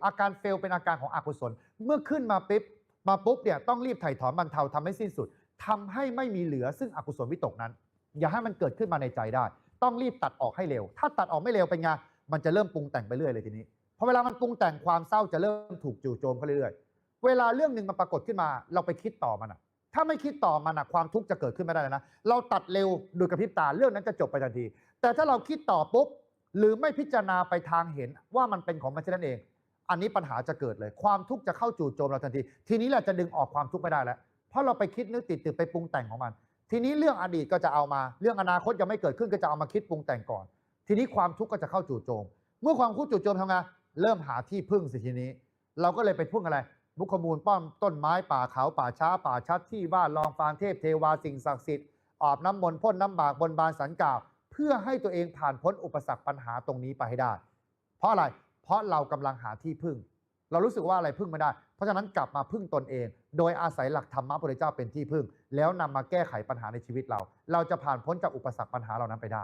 อาการเฟลเป็นอาการของอกุศลเมื่อขึ้นมาปุ๊บเนี่ยต้องรีบไถ่ถอนบรรเทาทำให้สิ้นสุดทำให้ไม่มีเหลือซึ่งอกุศลวิตกนั้นอย่าให้มันเกิดขึ้นมาในใจได้ต้องรีบตัดออกให้เร็วถ้าตัดออกไม่เร็วเป็นไงมันจะเริ่มปรุงแต่งไปเรื่อยเลยทีนี้พอเวลามันปรุงแต่งความเศร้าจะเริ่มถูกจู่โจมเข้าเรื่อยๆเวลาเรื่องหนึ่งมันปรากฏขึ้นมาเราไปคิดต่อมันถ้าไม่คิดต่อมันความทุกข์จะเกิดขึ้นไม่ได้นะเราตัดเร็วโดยกระพริบตาเรื่องนั้นจะจบไปทันทีแต่ถ้าเราคิดต่อปุ๊บหรือไม่พิจารณาไปทางเห็นว่ามันเป็นของมันเช่นนั้นเองอันนี้ปัญหาจะเกิดเลยความทุกข์จะเข้าจู่โจมเราทันทีทีนี้เราจะดึงออกความทุกข์ไม่ได้แล้วเพราะเราไปคิดนึกติดไปปรุงแต่งของมันทีนี้เรื่องอดีตก็จะเอามาเรื่องอนาคตยังไม่เกิดขึ้นก็จะเอามาคิดปรุงแต่งก่อนทีนี้ความทุกข์ก็จะเข้าจู่โจมเมื่อความทุกข์จู่โจมทำไงเริ่มหาที่พึ่งสิทีนี้เราก็เลยไปพึ่งอะไรมุขมูลป้อมต้นไม้ป่าเขาป่าช้าป่าชัดที่บ้านรองฟางเทพเทวาสิ่งศักดิ์สิทธิ์อาบน้ำมนต์พ่นน้ำบากบนบานสันกล่าวเพื่อให้ตัวเองผ่านพ้นอุปสรรคปัญหาตรงนี้ไปให้ได้เพราะอะไรเพราะเรากำลังหาที่พึ่งเรารู้สึกว่าอะไรพึ่งไม่ได้เพราะฉะนั้นกลับมาพึ่งตนเองโดยอาศัยหลักธรรมะพระพุทธเจ้าเป็นที่พึ่งแล้วนำมาแก้ไขปัญหาในชีวิตเราจะผ่านพ้นจากอุปสรรคปัญหาเหล่านั้นไปได้